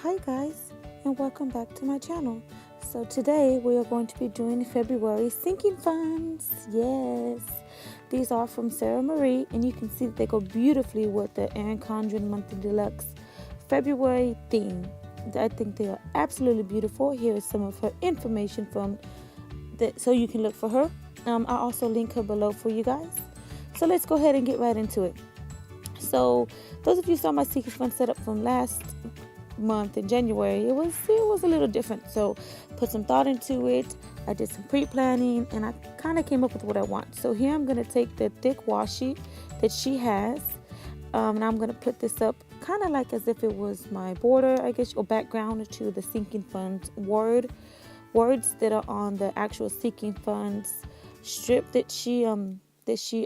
Hi guys, and welcome back to my channel. So today we are going to be doing February sinking funds. Yes, these are from Saramarie, and you can see that they go beautifully with the Erin Condren monthly deluxe February theme. I think they are absolutely beautiful. Here is some of her information from so you can look for her. I'll also link her below for you guys. So let's go ahead and get right into it. So those of you who saw my sinking fund setup from last month in January, it was a little different. So put some thought into it. I did some pre-planning and I kind of came up with what I want. So here I'm going to take the thick washi that she has, and I'm going to put this up kind of like as if it was my border, I guess, or background to the sinking funds words that are on the actual sinking funds strip that she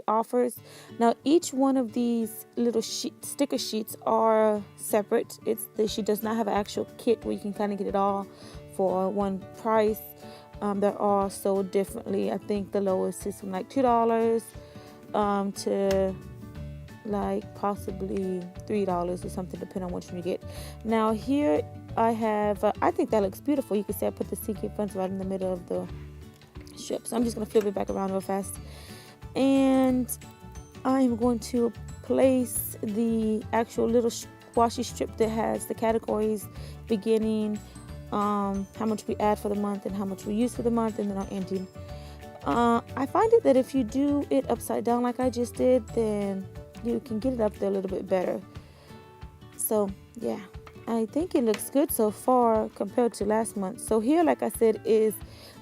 offers. Now each one of these little sticker sheets are separate. She does not have an actual kit where you can kind of get it all for one price. They're all sold differently. I think the lowest is from like $2 to like possibly $3 or something, depending on which one you get. Now here I have I think that looks beautiful. You can see I put the sinking funds right in the middle of the strip, so I'm just going to flip it back around real fast. And I'm going to place the actual little washi strip that has the categories beginning, how much we add for the month and how much we use for the month, and then our ending. I find it that if you do it upside down like I just did, then you can get it up there a little bit better. So yeah, I think it looks good so far compared to last month. So here, like I said, is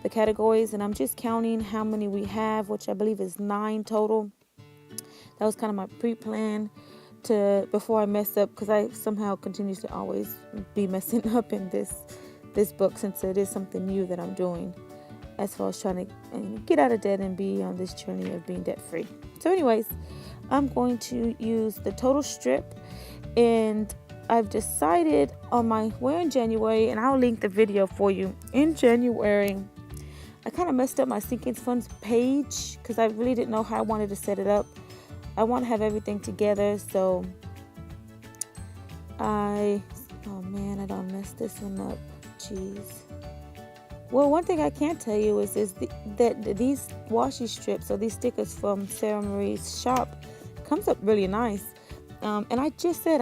the categories, and I'm just counting how many we have, which I believe is 9 total. That was kind of my pre-plan before I mess up, because I somehow continue to always be messing up in this book, since it is something new that I'm doing as far as trying to get out of debt and be on this journey of being debt free. So anyways, I'm going to use the total strip, and I've decided on we're in January, and I'll link the video for you. In January, I kind of messed up my sinking funds page because I really didn't know how I wanted to set it up. I want to have everything together, so oh man, I don't mess this one up. Jeez. Well, one thing I can tell you is that these washi strips, or these stickers from Saramarie's shop, comes up really nice. And I just said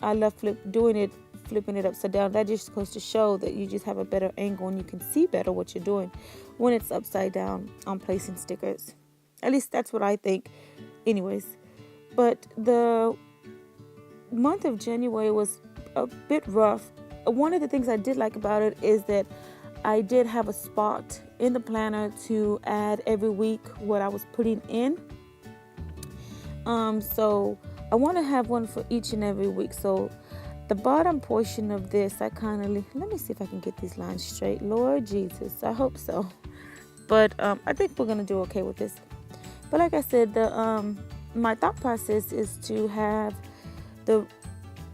I love flipping it upside down. That just goes to show that you just have a better angle and you can see better what you're doing when it's upside down on placing stickers. At least that's what I think. Anyways, but the month of January was a bit rough. One of the things I did like about it is that I did have a spot in the planner to add every week what I was putting in. So I want to have one for each and every week. So the bottom portion of this, I kind of let me see if I can get these lines straight. Lord Jesus, I hope so. But I think we're gonna do okay with this. But like I said, my thought process is to have the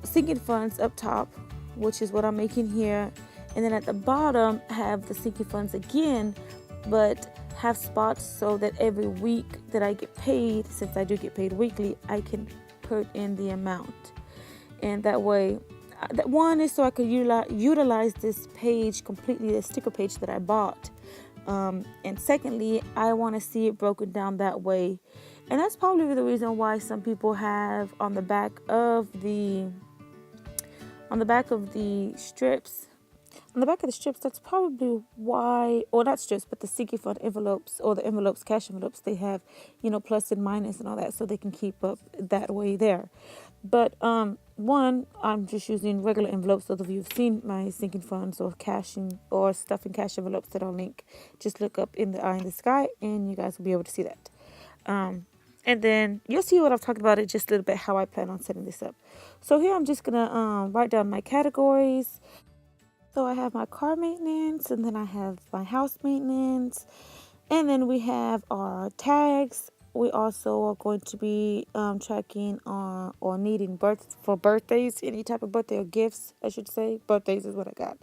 sinking funds up top, which is what I'm making here, and then at the bottom have the sinking funds again, but have spots so that every week that I get paid, since I do get paid weekly, I can put in the amount. And that way, that one is so I could utilize this page completely, the sticker page that I bought. And secondly, I want to see it broken down that way. And that's probably the reason why some people have on the back of the strips. On the back of the strips, that's probably why, or not strips, but the sinking fund envelopes, or the envelopes, cash envelopes, they have, plus and minus and all that, so they can keep up that way there. But one, I'm just using regular envelopes. Those of you who've seen my sinking funds or stuffing cash envelopes that I'll link, just look up in the eye in the sky, and you guys will be able to see that. And then you'll see what I've talked about it just a little bit, how I plan on setting this up. So here I'm just gonna write down my categories. So I have my car maintenance, and then I have my house maintenance, and then we have our tags. We also are going to be tracking or needing for birthdays, any type of birthday or gifts, I should say. Birthdays is what I got.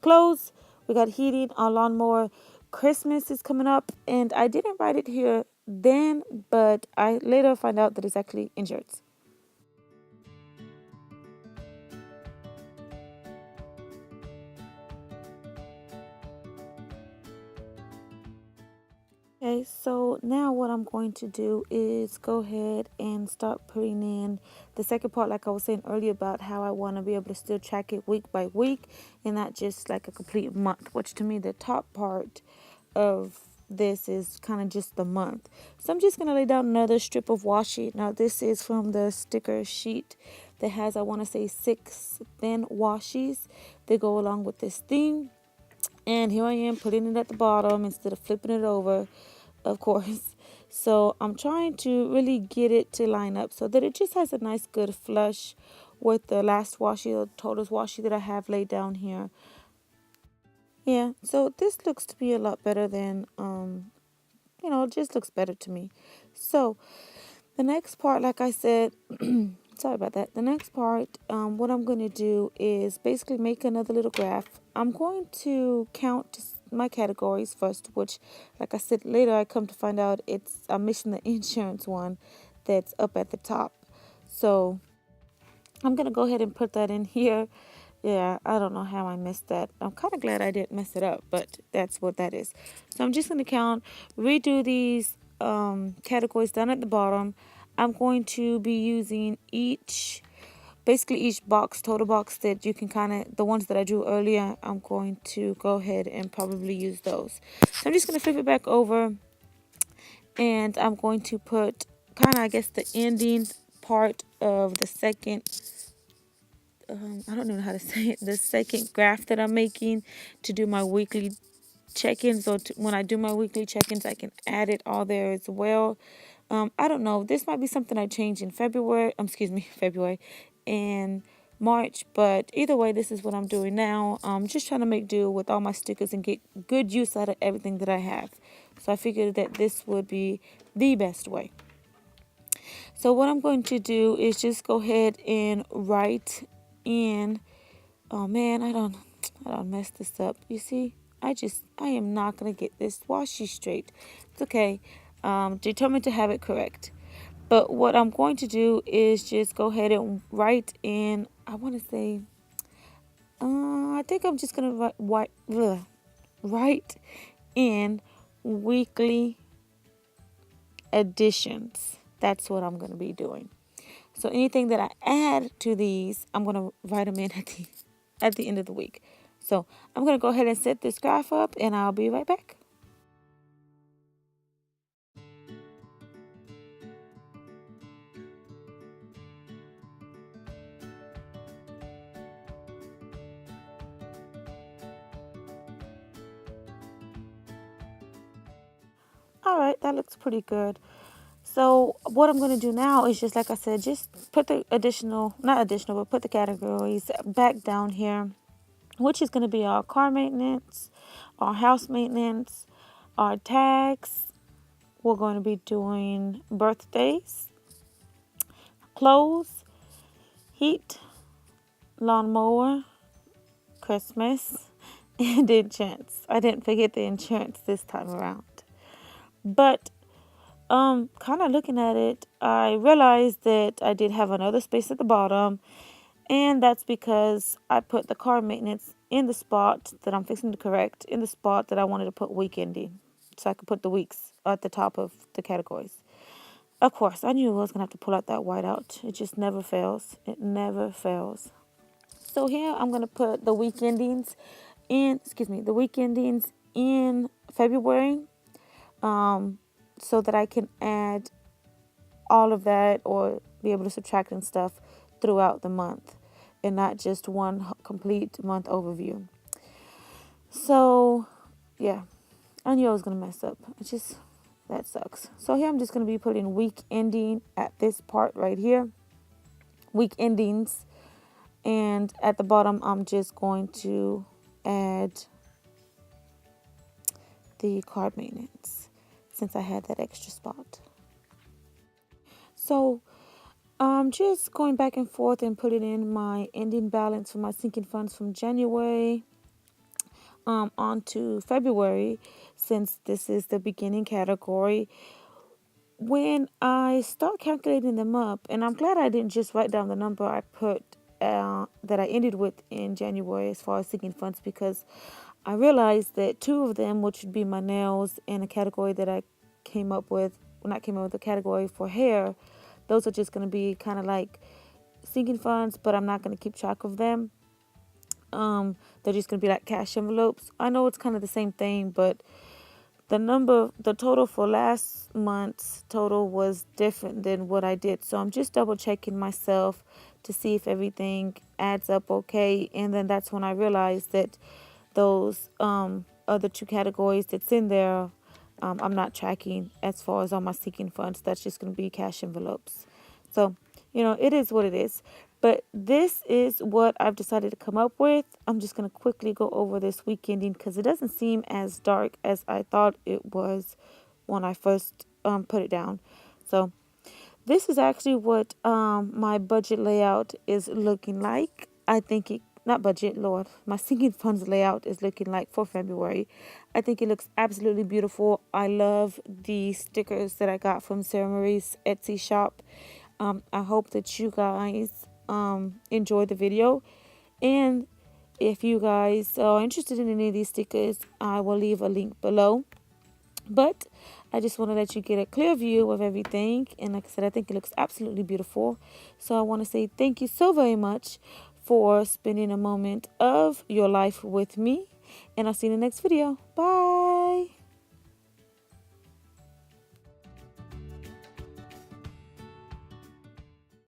Clothes, we got heating, our lawnmower. Christmas is coming up, and I didn't write it here then, but I later find out that it's actually insurance. Okay, so now what I'm going to do is go ahead and start putting in the second part, like I was saying earlier, about how I want to be able to still track it week by week and not just like a complete month, which to me, the top part of this is kind of just the month. So I'm just going to lay down another strip of washi. Now, this is from the sticker sheet that has, I want to say, 6 thin washies that go along with this theme. And here I am putting it at the bottom instead of flipping it over, of course. So I'm trying to really get it to line up so that it just has a nice good flush with the last washi, the Toto's washi that I have laid down here. Yeah, so this looks to be a lot better than, it just looks better to me. So the next part, like I said, sorry about that. The next part, what I'm going to do is basically make another little graph. I'm going to count my categories first, which, like I said, later I come to find out I'm missing the insurance one that's up at the top. So I'm going to go ahead and put that in here. Yeah, I don't know how I missed that. I'm kind of glad I didn't mess it up, but that's what that is. So I'm just going to redo these categories down at the bottom. I'm going to be using each box, total box that you can the ones that I drew earlier, I'm going to go ahead and probably use those. So I'm just going to flip it back over and I'm going to put I guess, the ending part of the second, I don't know how to say it, the second graph that I'm making to do my weekly check-ins, or when I do my weekly check-ins, I can add it all there as well. I don't know. This might be something I change in February. February and March. But either way, this is what I'm doing now. I'm just trying to make do with all my stickers and get good use out of everything that I have. So I figured that this would be the best way. So what I'm going to do is just go ahead and write in. Oh man, I don't mess this up. You see, I am not gonna get this washi straight. It's okay. Determined to have it correct. But what I'm going to do is just go ahead and write in. I want to say. I think I'm just gonna write in weekly additions. That's what I'm gonna be doing. So anything that I add to these, I'm gonna write them in at the end of the week. So I'm gonna go ahead and set this graph up, and I'll be right back. All right, that looks pretty good. So what I'm going to do now is just, like I said, just put the put the categories back down here, which is going to be our car maintenance, our house maintenance, our tags. We're going to be doing birthdays, clothes, heat, lawnmower, Christmas, and insurance. I didn't forget the insurance this time around. But kind of looking at it, I realized that I did have another space at the bottom, and that's because I put the car maintenance in the spot that I'm fixing to correct, in the spot that I wanted to put week ending, so I could put the weeks at the top of the categories. Of course, I knew I was going to have to pull out that whiteout. It just never fails. It never fails. So here I'm going to put the week endings in February, so that I can add all of that or be able to subtract and stuff throughout the month and not just one complete month overview. So, yeah, I knew I was going to mess up. That sucks. So here I'm just going to be putting week ending at this part right here. Week endings. And at the bottom, I'm just going to add the card maintenance since I had that extra spot. So I'm just going back and forth and putting in my ending balance for my sinking funds from January on to February, since this is the beginning category. When I start calculating them up, and I'm glad I didn't just write down the number I put that I ended with in January as far as sinking funds, because I realized that 2 of them, which would be my nails and a category that I came up with, well, not came up with a category for hair. Those are just going to be kind of like sinking funds, but I'm not going to keep track of them. They're just going to be like cash envelopes. I know it's kind of the same thing, but the total for last month's total was different than what I did. So I'm just double checking myself to see if everything adds up okay. And then that's when I realized that those other two categories that's in there, I'm not tracking as far as all my sinking funds. That's just going to be cash envelopes. So, it is what it is. But this is what I've decided to come up with. I'm just going to quickly go over this weekending because it doesn't seem as dark as I thought it was when I first put it down. So this is actually what my budget layout is looking like. I think it, not budget, Lord, my sinking funds layout is looking like for February. I think it looks absolutely beautiful. I love the stickers that I got from Saramarie's Etsy shop. I hope that you guys enjoy the video. And if you guys are interested in any of these stickers, I will leave a link below. But I just want to let you get a clear view of everything. And like I said, I think it looks absolutely beautiful. So I want to say thank you so very much for spending a moment of your life with me. And I'll see you in the next video. Bye.